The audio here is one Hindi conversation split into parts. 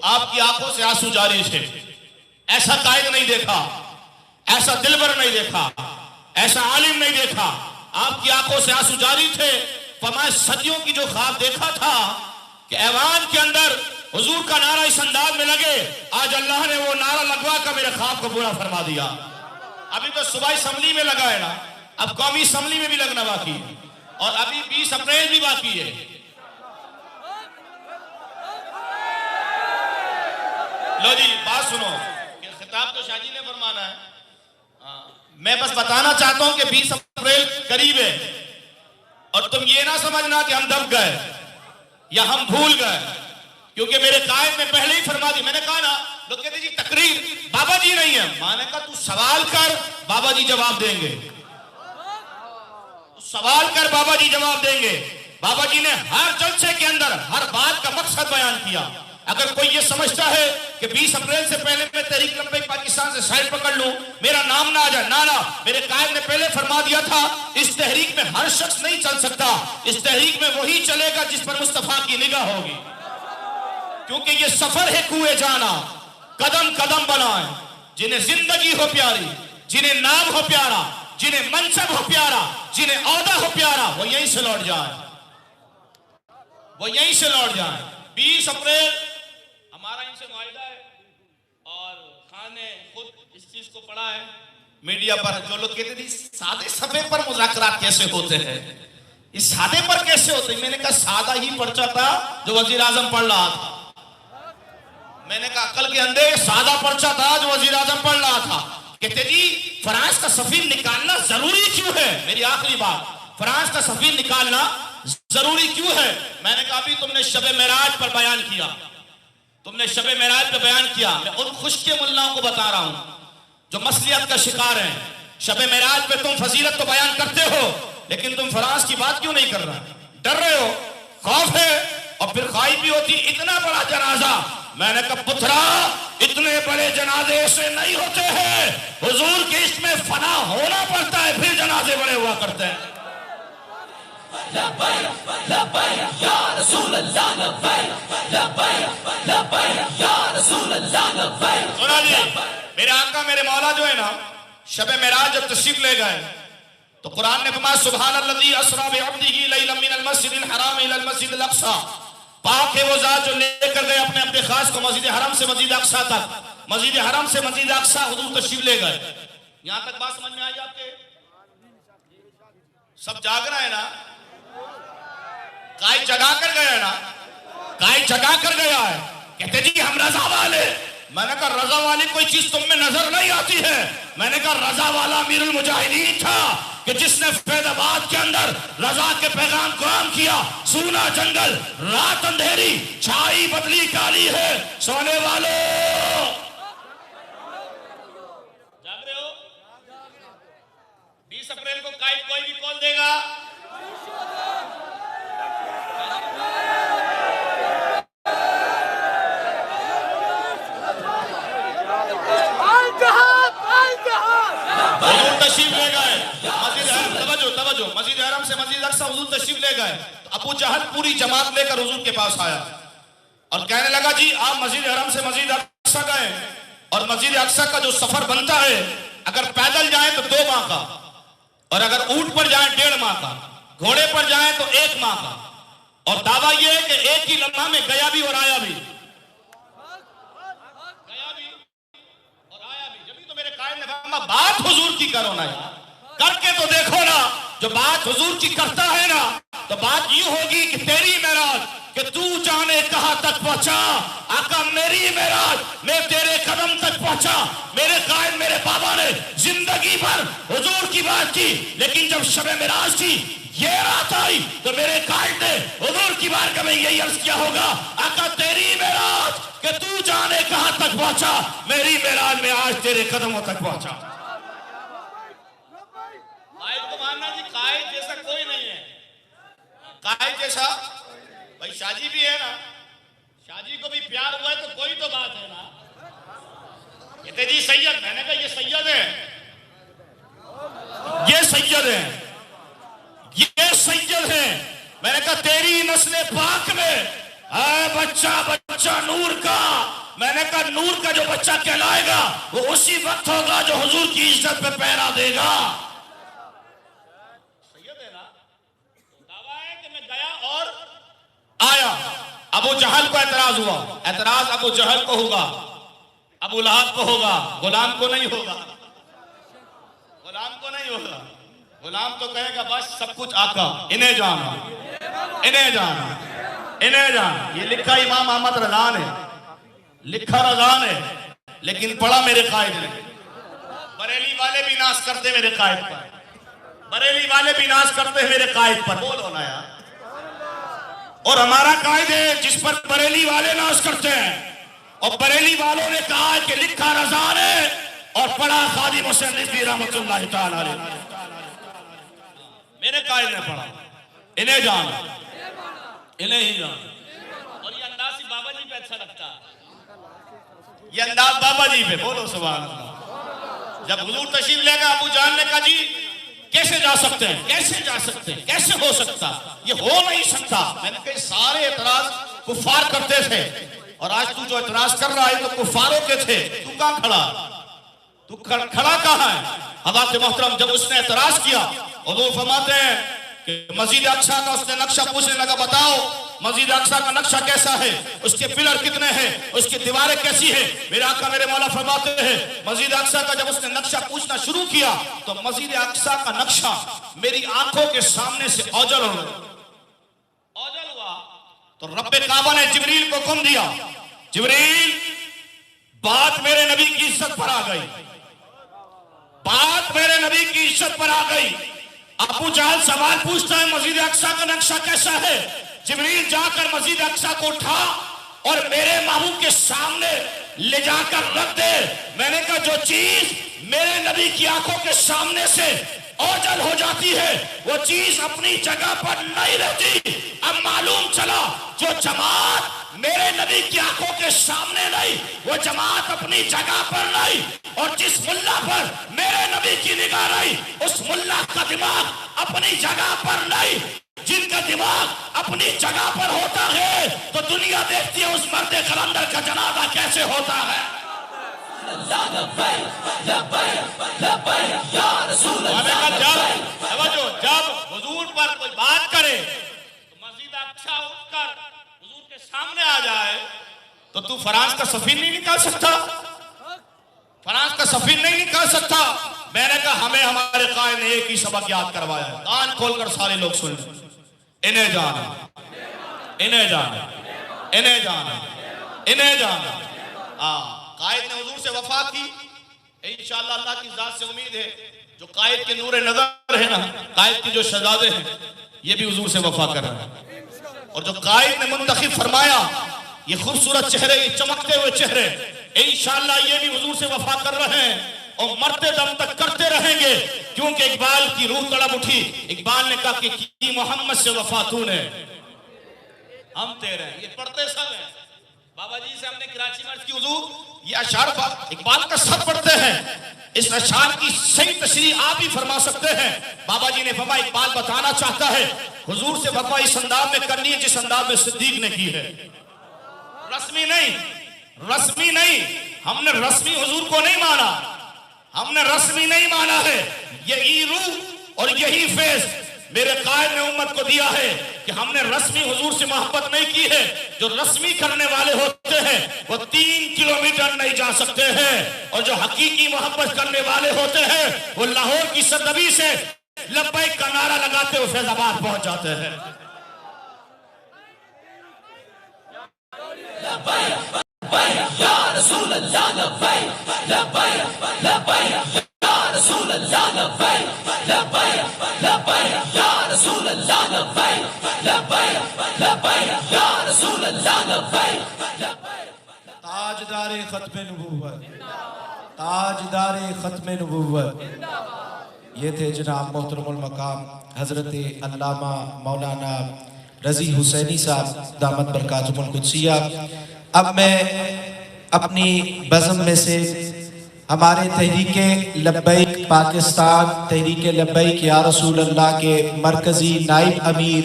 आपकी आंखों से आंसू जारी थे। ऐसा कायद नहीं देखा, ऐसा दिलबर नहीं देखा, ऐसा आलिम नहीं देखा। आपकी आंखों से आंसू जारी थे। फरमाया सदियों की जो ख्वाब देखा था कि ऐवान के अंदर हुजूर का नारा इस अंदाज में लगे, आज अल्लाह ने वो नारा लगवा कर मेरे ख्वाब को पूरा फरमा दिया। अभी तो सुबह असम्बली में लगा है ना, अब कौमी असम्बली में भी लगना बाकी है और अभी 20 अप्रैल भी बाकी है। लो जी बात सुनो, खिताब तो शाहजी ने फरमाना है। मैं बस बताना चाहता हूं कि 20 अप्रैल करीब है और तुम ये ना समझना कि हम दब गए या हम भूल गए, क्योंकि मेरे कायद ने पहले ही फरमा दी। मैंने कहा ना, लोग कहते जी तकरीर बाबा जी नहीं है। मैंने कहा तू सवाल कर, बाबा जी जवाब देंगे। तू सवाल कर, बाबा जी जवाब देंगे। बाबा जी ने हर जलसे के अंदर हर बात का मकसद बयान किया। अगर कोई ये समझता है कि 20 अप्रैल से पहले मैं तहरीक लंबे पाकिस्तान से साइड पकड़ लूं, मेरा नाम ना आ जाए, ना ना, मेरे कायद ने पहले फरमा दिया था इस तहरीक में हर शख्स नहीं चल सकता। इस तहरीक में वही चलेगा जिस पर मुस्तफा की निगाह होगी, क्योंकि ये सफर है कुएं जाना, कदम कदम बनाए। जिन्हें जिंदगी हो प्यारी, जिन्हें नाम हो प्यारा, जिन्हें मनसब हो प्यारा, जिन्हें औहदा हो प्यारा, वो यहीं से लौट जाए, वो यहीं से लौट जाए। 20 अप्रैल हमारा इनसे मुआहिदा है और खान ने खुद इस चीज को पढ़ा है मीडिया पर। जो लोग कहते थे सादे सफे पर मुज़ाकरात कैसे होते हैं, इस सादे पर कैसे होते हैं, मैंने कहा सादा ही पर्चा था जो वजीर आजम पढ़ रहा था। मैंने कहा अकल के अंधे, सादा पर्चा था जो वजीर आजम पढ़ रहा था। कहते जी फ्रांस का सफीर निकालना जरूरी क्यों है? मेरी आखिरी बात, फ्रांस का सफीर निकालना जरूरी क्यों है? मैंने कहा अभी तुमने शबे मेराज पर बयान किया, तुमने शबे मेराज पर बयान किया। मैं उन खुशके मुल्लाओं को बता रहा हूं जो मसलियत का शिकार हैं। शबे मेराज पे तुम फजीलत तो बयान करते हो, लेकिन तुम फ्रांस की बात क्यों नहीं कर रहे? डर रहे हो, खौफ है, और फिर खाई भी होती इतना बड़ा जनाजा। मैंने कहा पुत्रा, इतने बड़े जनाजे से नहीं होते हैं, हुजूर के इसमें फना होना पड़ता है, फिर जनाजे बड़े हुआ करते हैं। सुना जी, मेरे आका मेरे मौला जो है ना, शबे मेराज जब तशरीफ ले गए तो कुरान ने फरमाया सुब्हानल्लज़ी अस्रा बिअब्दिही लैलन मिनल मस्जिदिल हराम इलल मस्जिदिल अक़सा। पाक है वो जात जो लेकर गए अपने अपने खास को मस्जिद हरम से मस्जिद अक़सा तक, मस्जिद हरम से मस्जिद अक़सा हुजूर तशरीफ ले गए। यहां तक बात समझ में आई आपके? सब जाग रहा है ना? काई जगा कर गया ना, काई जगा कर गया है। कहते जी हम रजा वाले। मैंने कहा रजा वाली कोई चीज तुम में नजर नहीं आती है। मैंने कहा रजा वाला अमीरुल मुजाहिदीन था कि जिसने फैजाबाद के अंदर रजा के पैगाम को आम किया। सूना जंगल, रात अंधेरी, छाई बदली काली है, सोने वालों जाग रहे हो? 20 अप्रैल को कोई भी कॉल देगा? तशरीफ ले गए मस्जिद हरम से मस्जिद अक़सा, हुजूर तशरीफ ले गए। तो अबू जहल पूरी जमात लेकर हुजूर के पास आया और कहने लगा जी आप मस्जिद हरम से मस्जिद अक़सा गए और मस्जिद अक़सा का जो सफर बनता है, अगर पैदल जाए तो 2 माह का, और अगर ऊंट पर जाए 1.5 माह का, घोड़े पर जाए तो 1 माह का, और दावा यह है कि एक ही लम्हा में गया भी और आया भी, तो मेरे कायद ने फरमाया बात हुजूर की करो ना यार, करके तो देखो ना। जो बात हुजूर की करता है ना, तो बात यूं होगी कि तेरी मेराज कि तू जाने कहां तक पहुंचा। आका मेरी मेराज मैं तेरे कदम तक पहुंचा। मेरे कायद मेरे बाबा ने जिंदगी भर हुजूर की बात की, लेकिन जब शबे मेराज की ये रात आई तो मेरे कायद ने हुजूर की बारगाह में यही अर्ज किया होगा, आका तेरी मेराज कि तू जाने कहां तक पहुंचा, मेरी मेराज में आज तेरे कदमों तक पहुंचा। कायद को मानना जी, कायद जैसा कोई नहीं है। कायद जैसा भाई शाजी भी है ना, शाजी को भी प्यार हुआ है तो कोई तो बात है ना। कहते जी सैयद, मैंने कहा ये सैयद है, ये सैयद है, ये सैयद है। मैंने कहा तेरी नस्ल पाक में बच्चा बच्चा नूर का। मैंने कहा नूर का जो बच्चा कहलाएगा वो उसी वक्त होगा जो हुजूर की इज्जत पे पहरा देगा। सैयद है ना, दावा है कि मैं गया और आया। अबू जहल को एतराज हुआ, एतराज अबू जहल को होगा, अबू लहब को होगा, गुलाम को नहीं होगा। गुलाम को नहीं होगा। गुलाम तो कहेगा बस सब कुछ आका, इन्हें जाना, इन्हें जाना, इन्हें जाना। ये लिखा इमाम अहमद रजा ने, लिखा रजा ने, लेकिन पढ़ा मेरे कायद ने। बरेली वाले भी नाश करते मेरे कायद पर, बरेली वाले भी नाश करते मेरे कायद पर। बोलो ना यार। और हमारा कायद है जिस पर बरेली वाले नाश करते हैं, और बरेली वालों ने कहा कि लिखा रजा ने और पढ़ा खादिम हुसैन रिजवी रहमतुल्लाह तआला अलैह। मेरे कायद ने पढ़ा, इन्हें जाना, इन्हें ही जाना। और ये अंदाज ही बाबा जी पे अच्छा लगता है, ये अंदाज बाबा जी पे। बोलो सुभान अल्लाह। जब हुजूर तशरीफ लेगा, अबू जान ने कहा जी कैसे जा सकते हैं, कैसे जा सकते हैं, कैसे हो सकता, ये हो नहीं सकता। मैंने कहा सारे एतराज कुफार करते थे, और आज तू जो एतराज कर रहा है तो कुफारों के थे। तू कहां खड़ा, तू खड़ा कहां है? हज़रत मोहतरम जब उसने एतराज किया, हुजूर फरमाते हैं कि मस्जिद अक्सा का उसने नक्शा पूछने लगा, बताओ मस्जिद अक्सा का नक्शा कैसा है, उसके पिलर कितने हैं, उसकी दीवारें कैसी है। मेरे आका मेरे मौला फरमाते हैं मस्जिद अक्सा का जब उसने नक्शा पूछना शुरू किया तो मस्जिद अक्सा का नक्शा मेरी आंखों के सामने से ओझल हो गया। ओझल हुआ तो रब्बे काबा ने जिब्रील को हुक्म दिया, जिब्रील बात मेरे नबी की इज्जत पर आ गई, बात मेरे नबी की इज्जत पर आ गई। अबू जहल सवाल पूछता है मस्जिद अक्सा का नक्शा कैसा है। जिब्रील जाकर मस्जिद अक्सा को उठा और मेरे महबूब के सामने ले जाकर रख दे। मैंने कहा जो चीज मेरे नबी की आंखों के सामने से ओझल हो जाती है वो चीज अपनी जगह पर नहीं रहती। अब मालूम चला जो जमात मेरे नबी की आंखों के सामने नहीं वो जमात अपनी जगह पर नहीं, और जिस मुल्ला पर मेरे नबी की निगाह नहीं उस मुल्ला का दिमाग अपनी जगह पर नहीं। जिनका दिमाग अपनी जगह पर होता है तो दुनिया देखती है उस मर्द कलंदर का जनाजा कैसे होता है। जब हुजूर पर कोई बात करे तो मस्जिद अक्सा उठकर हुजूर के सामने आ जाए तो तू फ्रांस का सफीर नहीं निकाल सकता, फ्रांस का सफीर नहीं निकाल सकता। मैंने कहा हमें हमारे कायद ने एक ही सबक याद करवाया है, कान खोलकर सारे लोग सुन लें। इन्हें जाना, इन्हें जाना, इन्हें जाना, इन्हें जाना। कायद ने हुजूर से वफा की, इंशाअल्लाह अल्लाह की जात से उम्मीद है जो कायद के नूरे नजर है ना, कायद की जो शहजादे हैं ये भी हुजूर से वफा कर रहे हैं। और जो कायद ने मुंतखब फरमाया ये खूबसूरत चेहरे, ये चमकते हुए चेहरे, इंशाअल्लाह ये भी हुजूर से वफा कर रहे हैं और मरते दम तक करते रहेंगे। क्योंकि इकबाल की रूह तड़प उठी, इकबाल ने कहा कि मोहम्मद से वफा तूने, हम तेरे। ये पढ़ते सब हैं, बाबा जी से हमने कराची में अर्ज की हुजूर ये अशार इकबाल का सब पढ़ते हैं, इस अशार की सही तशरीह आप ही फरमा सकते हैं। बाबा जी ने फरमा इकबाल बताना चाहता है हुजूर से वफा इस अंदाज में करनी है जिस अंदाज में सिद्दीक ने की है। रस्मी नहीं, रस्मी नहीं, हमने रस्मी हुजूर को नहीं माना, हमने रस्मी नहीं माना है। यही रूह और यही फेस मेरे कायद ने उम्मत को दिया है कि हमने रस्मी हुजूर से मोहब्बत नहीं की है। जो रस्मी करने वाले होते हैं वो 3 किलोमीटर नहीं जा सकते हैं, और जो हकीकी मोहब्बत करने वाले होते हैं वो लाहौर की सरदबी से लब्बैक का नारा लगाते हुए फैजाबाद पहुंच जाते हैं। या रसूल अल्लाह लब्बैक, लब्बैक, लब्बैक या रसूल अल्लाह लब्बैक, लब्बैक, लब्बैक या रसूल अल्लाह लब्बैक, लब्बैक, लब्बैक या रसूल अल्लाह लब्बैक। ताजदारे खत्मे नबूवत, ताजदारे खत्मे नबूवत। ये थे जनाब मोहतरमुल मकाम हजरत अल्लामा मौलाना रजी हुसैनी साहब दामत बरकातुहुल कुद्सिया। अब मैं अपनी बज़म में से हमारे तहरीके लब्बैक पाकिस्तान, तहरीके लब्बैक या रसूल अल्लाह के मरकज़ी नाइब अमीर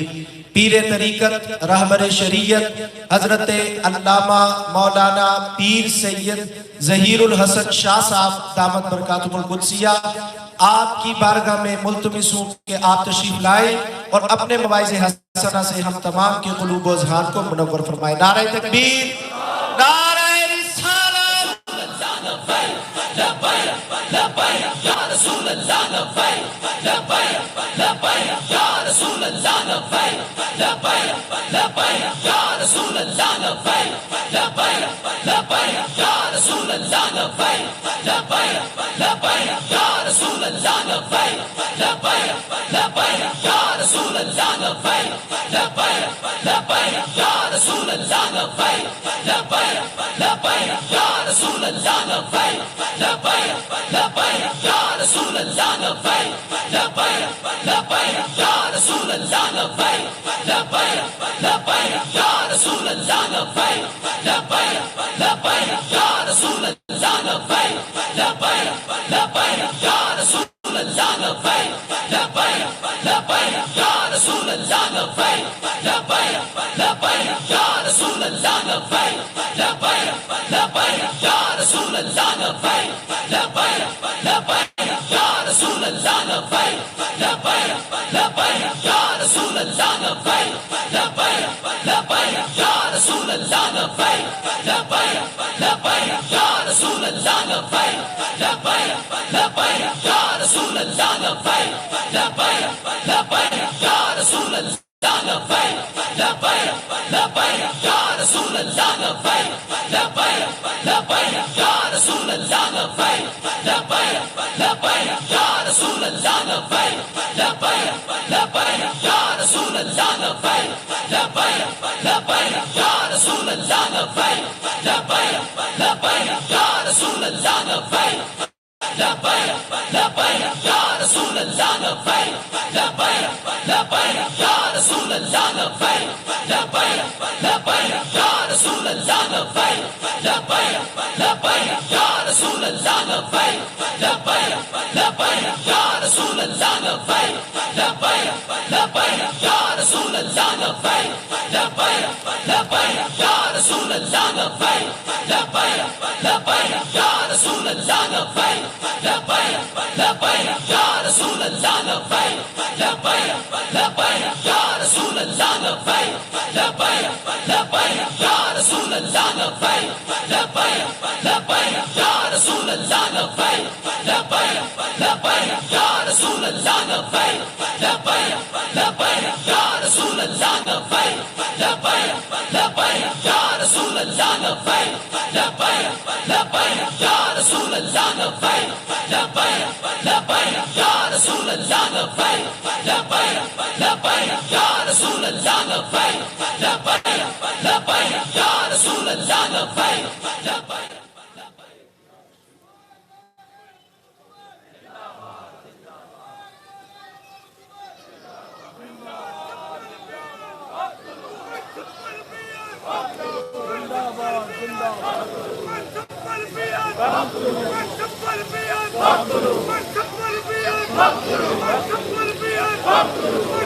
पीर तरीक़त रहबर शरीयत हजरत अल्लामा मौलाना पीर सैयद ज़हीरुल हसन शाह साहब दामत बरकातुहुल कुद्सिया आपकी बारगाह में मुल्तमिस हूं कि आप तशरीफ लाए और अपने मवाइज़ हसना से हम तमाम के क़ुलूब व अज़हान को मुनव्वर फरमाए। नारे तकबीर, नारे रिसालत,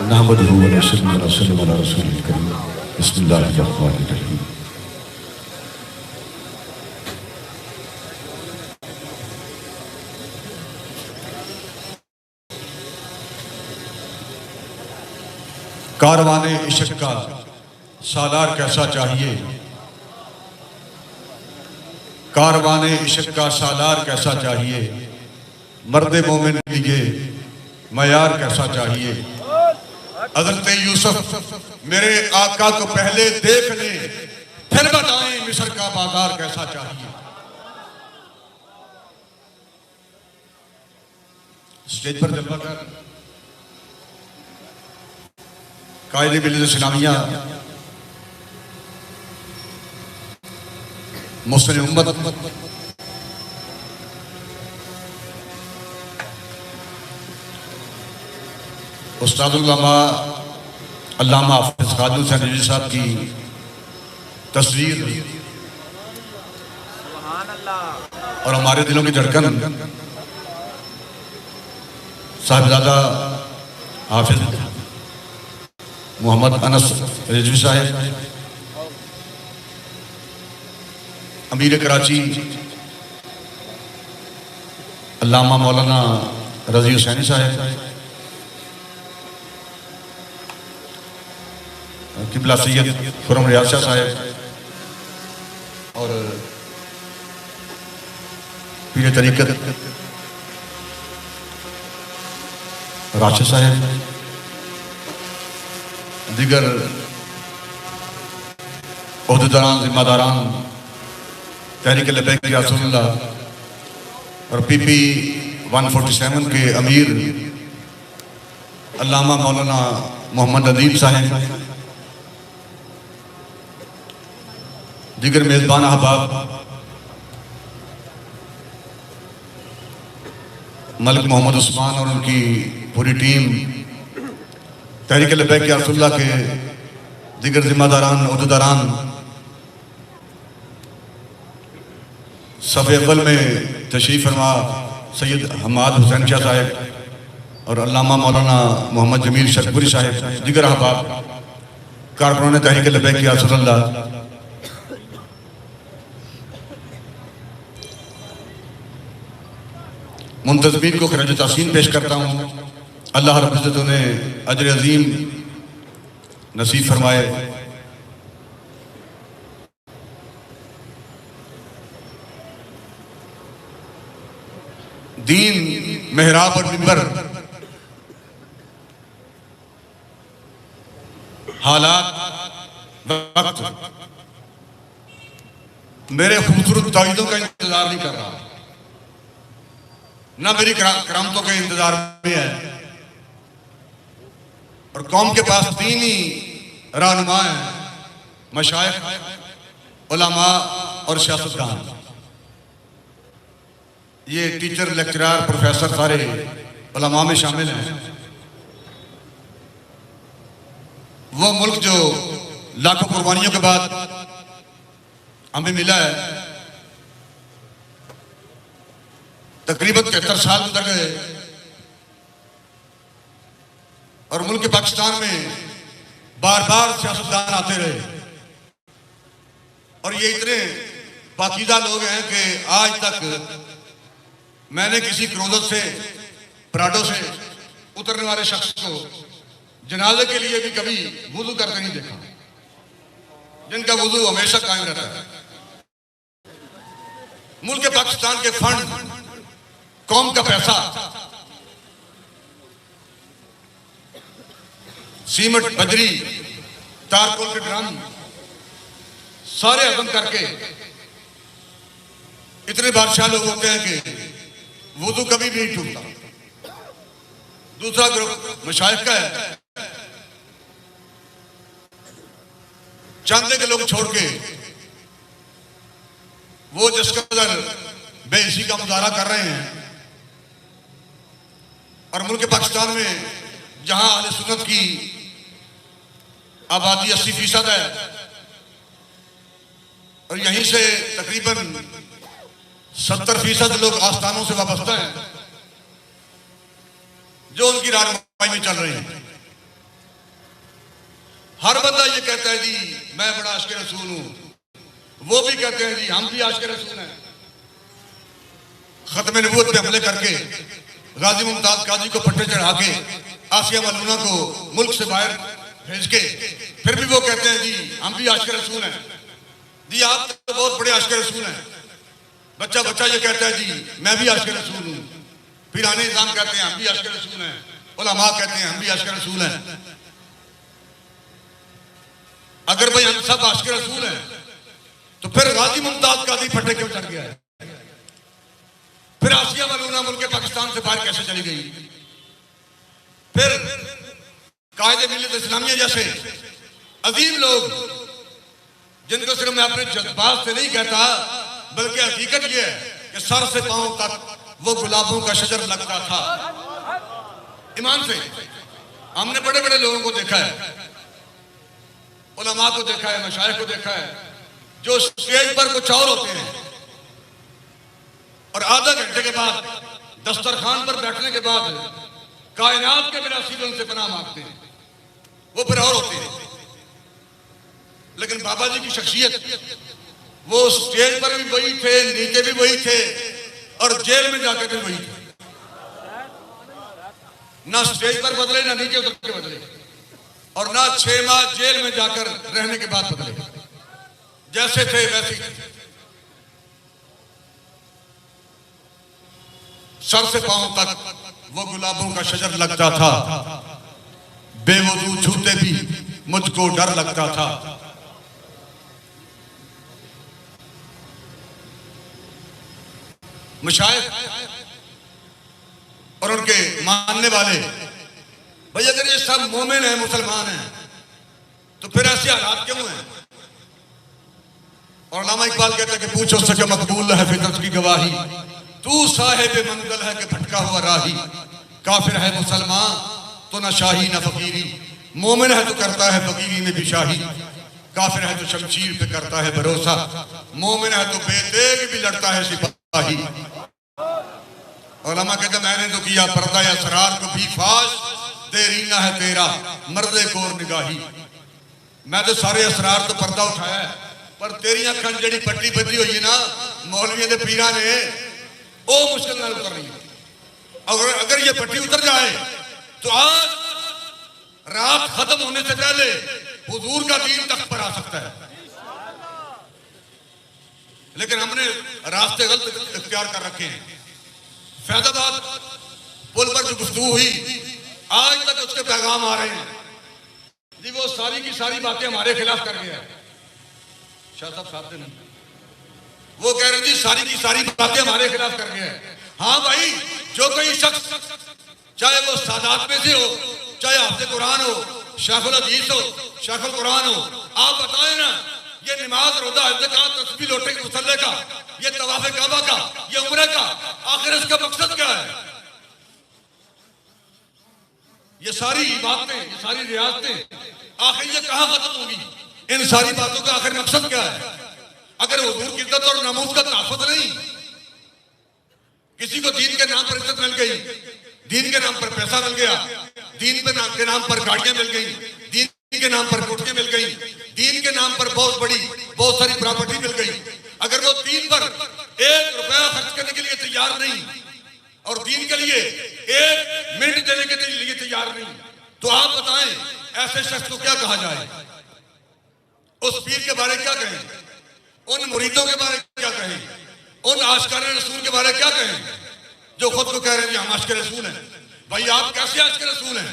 नहमदुहु व नसल्लु अला रसूलिल करीम। बिस्मिल्लाहिर्रहमानिर्रहीम। कारवाने इश्क का सालार कैसा चाहिए, कारवाने इश्क का सालार कैसा चाहिए, मर्द मोमिन लिए मयार कैसा चाहिए। हज़रत यूसुफ मेरे आका को पहले देख ले फिर बताएं मिस्र का बाजार कैसा चाहिए। स्टेज पर जलवा कर कायदे मिल्लत इस्लामिया मुस्लिम उम्मत उस्तादुल्लामा अल्लामा हाफिज खालिद हुसैन रिजवी साहब की तस्वीर और हमारे दिलों की धड़कन साहिबजादा हाफिज मोहम्मद अनस रिजवी साहब, अमीर कराची अल्लामा मौलाना रजी हुसैनी साहब, किबला सैयद खुरम रियाज शाह साहब और पीर तरीक़त राशिद साहब, दीगर ओहदेदारान जिम्मेदारान तहरीक लबैक या रसूलुल्लाह और PP 147 के अमीर अल्लामा मौलाना मोहम्मद अदीब साहब, दीगर मेज़बान अहबाब, मलिक मोहम्मद उस्मान और उनकी पूरी टीम, तहरीक लबैक या रसूलुल्लाह के दीगर जिम्मेदारान ओहदेदारान, सफ़े अव्वल में तशरीफ़ फरमा सैयद हमाद हुसैन शाह साहब और अल्लामा मौलाना मोहम्मद जमील शरपुरी साहब, दीगर अहबाब, कारकुनान तहरीक लबैक या रसूलुल्लाह, मुंतज़मीन को खराज तहसीन पेश करता हूँ। अल्लाह रब्बुल इज़्ज़त उन्हें अजर अज़ीम नसीब फरमाए। दीन मेहराब और मिंबर, हालात वक्त मेरे खूबसूरत ताईदों का इंतजार नहीं कर रहा, ना मेरी करामतों के इंतजार में है। और कौम के पास तीन ही रहनुमा हैं, मशाइख, उलमा और सियासतदान। ये टीचर, लेक्चरर, प्रोफेसर सारे उलमा में शामिल हैं। वो मुल्क जो लाखों कुर्बानियों के बाद हमें मिला है, तकरीबन 73 साल गुजर गए और मुल्क पाकिस्तान में बार बार सियासतदान आते रहे और ये इतने पाकीज़ा लोग हैं कि आज तक मैंने किसी क्रोजर से, प्राडो से उतरने वाले शख्स को जनाजे के लिए भी कभी वुजू करते नहीं देखा, जिनका वुजू हमेशा कायम रहता है। मुल्क पाकिस्तान के फंड, कौम का पैसा सीमेंट, बजरी, तारकोल के ड्रम सारे हजम करके इतने बादशाह लोग होते हैं कि वुजू कभी भी नहीं टूटता। दूसरा ग्रुप मशाइख का है, चांदे के लोग छोड़ के वो जिस कदर बेइज्जती का मुजाहरा कर रहे हैं और मुल्क पाकिस्तान में जहां अहले सुन्नत की आबादी 80% है और यहीं से तकरीबन 70% लोग आस्थानों से वाबस्ता हैं जो उनकी रहनुमाई में चल रहे हैं। हर बंदा ये कहता है जी मैं बड़ा आशिक़ रसूल हूं, वो भी कहते हैं जी हम भी आशिक़ रसूल हैं। खत्म नबूवत पे हमले करके गाजी मुमताज काजी को पट्टे चढ़ा के आसिया मलूना को मुल्क से बाहर भेज के फिर भी वो कहते हैं जी हम भी आशिक़ रसूल हैं। जी आप तो बहुत बड़े आशिक़ रसूल हैं। बच्चा बच्चा ये कहता है जी मैं भी आशिक़ रसूल हूँ। पीराने निज़ाम कहते हैं हम भी आशिक़ रसूल हैं। उलमा कहते हैं हम भी आशिक़ रसूल हैं। अगर भाई हम सब आशिक़ रसूल हैं तो फिर गाजी मुमताज काजी फटे क्यों चढ़ गया है? फिर आसिया मलूना मुल्क पाकिस्तान से बाहर कैसे चली गई? फिर कायदे मिल्लत इस्लामिया जैसे अजीम लोग जिनको सिर्फ मैं अपने जज्बात से नहीं कहता बल्कि हकीकत यह है कि सर से पांव तक वो गुलाबों का शजर लगता था। ईमान से हमने बड़े बड़े लोगों को देखा है, उलमा को देखा है, मशाइख को देखा है, जो स्टेज पर कुछ और होते हैं और आधा घंटे के बाद दस्तरखान पर बैठने के बाद कायनात के बिना सीधे उनसे पनाह मांगते हैं। वो फिर और होते हैं। लेकिन बाबा जी की शख्सियत, वो स्टेज पर भी वही थे, नीचे भी वही थे, और जेल में जाकर भी वही थे। ना स्टेज पर बदले, ना नीचे उतर के बदले, और ना 6 माह जेल में जाकर रहने के बाद बदले। जैसे थे वैसे ही। सर से पांव तक वो गुलाबों का शजर लगता था, बेवजू छूते भी मुझको डर लगता था। मुशाइख और उनके मानने वाले, भाई अगर ये सब मोमिन हैं, मुसलमान हैं, तो फिर ऐसे हालात क्यों हैं? और अल्लामा इकबाल कहता है कि पूछो सके मकबूल है फितरत की गवाही, तू साहिब मंगल है कि भटका हुआ राही। काफिर है मुसलमान तो न शाही न फकीरी, मोमिन है तो करता है फकीरी में भी शाही। काफिर है तो शमशीर पे करता है भरोसा, मोमिन है तो बेतेग भी लड़ता है सिपाही। उलमा कहते मैंने तो किया पर्दा असरार को भी फाश, देरीना है तेरा मर्दे कोर निगाही। मैं तो सारे असरार तो पर्दा उठाया है, पर तेरी अखन जड़ी पट्टी बदी हुई है ना मौलवियों के पीरा ने, वो मुश्किल ना उतर रही है। अगर ये पट्टी उतर जाए तो आज रात खत्म होने से पहले हुजूर का दीन तख्त पर आ सकता है। लेकिन हमने रास्ते गलत इख्तियार कर रखे हैं। फैजाबाद पुल पर जो गुफ्तगू हुई, आज तक उसके पैगाम आ रहे हैं जी, वो सारी की सारी बातें हमारे खिलाफ कर गया। शाह साहब साथ नहीं, वो कह रहे जी सारी की सारी बातें हमारे खिलाफ कर गया है। हाँ भाई, जो कोई शख्स चाहे वो सादात में से हो, चाहे हाफ़िज़ कुरान हो, शेखुल हदीस हो, शेखुल कुरान हो, आप बताएं ना, ये नमाज, रोजा, हज का, तस्बीह, लोटे के मुसल्ले का, ये तवाफ़े काबा का, ये उम्रे का, आखिर इसका मकसद क्या है? ये सारी बातें, ये सारी रियासतें आखिर ये कहाँ खत्म होगी? इन सारी बातों का आखिर मकसद क्या है? अगर हुजूर की इज्जत और नमूज का तहफ़्फ़ुज़ नहीं, किसी को दीन के नाम पर इज्जत मिल गई, दीन के नाम पर पैसा मिल गया, दीन के नाम पर गाड़ियां मिल गई, दीन के नाम पर कोठियां मिल गई, दीन के नाम पर बहुत सारी प्रॉपर्टी मिल गई, अगर वो दीन पर 1 रुपया खर्च करने के लिए तैयार नहीं और दीन के लिए 1 मिनट देने के लिए तैयार नहीं, तो आप बताएं ऐसे शख्स को क्या कहा जाए? उस पीर के बारे क्या कहें? उन मुरीदों के बारे क्या कहें? उन आशिकाने रसूल के बारे क्या कहें जो खुद को कह रहे हैं हम आशिक रसूल हैं? भाई आप कैसे आशिक रसूल हैं?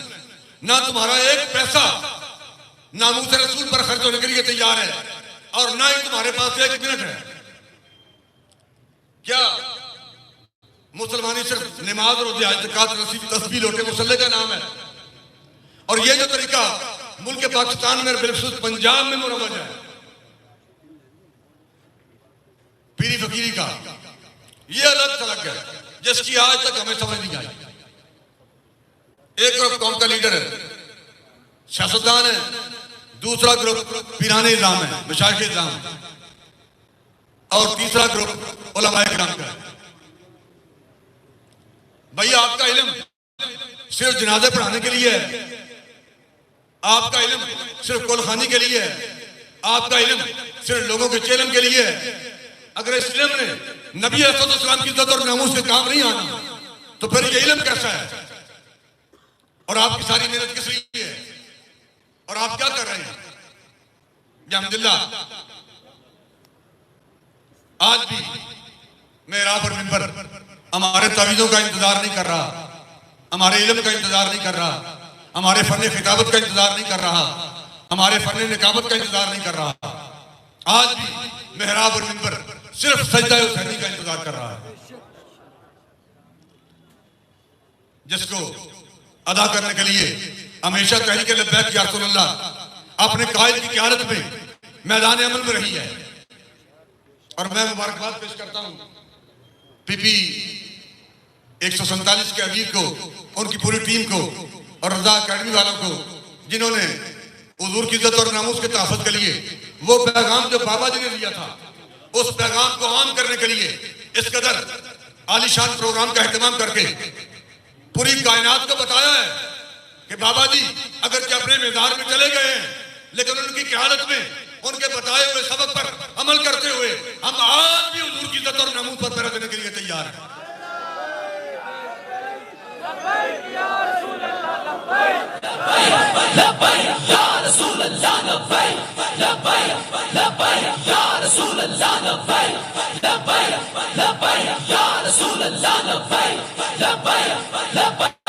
ना तुम्हारा एक पैसा नामूस रसूल पर खर्च होने के लिए तैयार है, और ना ही तुम्हारे पास 1 मिनट है। क्या मुसलमानी सिर्फ नमाज, रोज़े, हज, ज़कात, तस्बीह, लोटे, मुसल्ले का नाम है? और ये जो तरीका मुल्क पाकिस्तान में, बिलखुसूस पंजाब में मुरवज है पीरी फकीरी का, ये अलग थलग है जिसकी आज तक हमें समझ नहीं आई। एक ग्रुप कौम का लीडर है, सियासतदान है, दूसरा ग्रुप पीराने इज़ाम है, मशाइख़ इज़ाम, और तीसरा ग्रुप उलमाए किराम का है। भाई आपका इल्म सिर्फ जनाजे पढ़ाने के लिए है, आपका इल्म सिर्फ कुलखानी के लिए है, आपका इल्म सिर्फ लोगों के चेलम के लिए है। अगर इस इल्म ने नबी अलैहिस्सलाम की इज्जत और नामूस से काम नहीं आना, तो फिर ये इल्म कैसा है? और आपकी सारी मेहनत किस लिए है? और आप क्या कर रहे हैं? अल्हम्दुलिल्लाह आज भी मेहराब और मिंबर हमारे तावीज़ों का इंतजार नहीं कर रहा, हमारे इल्म का इंतजार नहीं कर रहा, हमारे फन खिताबत का इंतजार नहीं कर रहा, हमारे फन निकाबत का इंतजार नहीं कर रहा। आज भी मेहराब और मिंबर सिर्फ सजदा हुसैनी का इंतजार कर रहा है, जिसको अदा करने के लिए हमेशा तहरीक लब्बैक या रसूलल्लाह अपने कायद की क़यादत में मैदान अमल में रही है। और मैं मुबारकबाद पेश करता हूं पीपी 147 के अमीर को, उनकी पूरी टीम को, और रज़ा अकेडमी वालों को, जिन्होंने हुजूर की इज्जत और नामूस के तहफ़्फ़ुज़ के लिए वो पैगाम जो बाबा जी ने दिया था, उस पैगाम को आम करने के लिए इस कदर आलीशान प्रोग्राम का एहतमाम करके पूरी कायनात को बताया है कि बाबा जी अगर कि अपने मैदान में चले गए हैं, लेकिन उनकी क़यादत में उनके बताए हुए सबक पर अमल करते हुए हम आज भी हुजूर की इज्जत और नमूद पर पैरा देने के लिए तैयार हैं। लब्बैक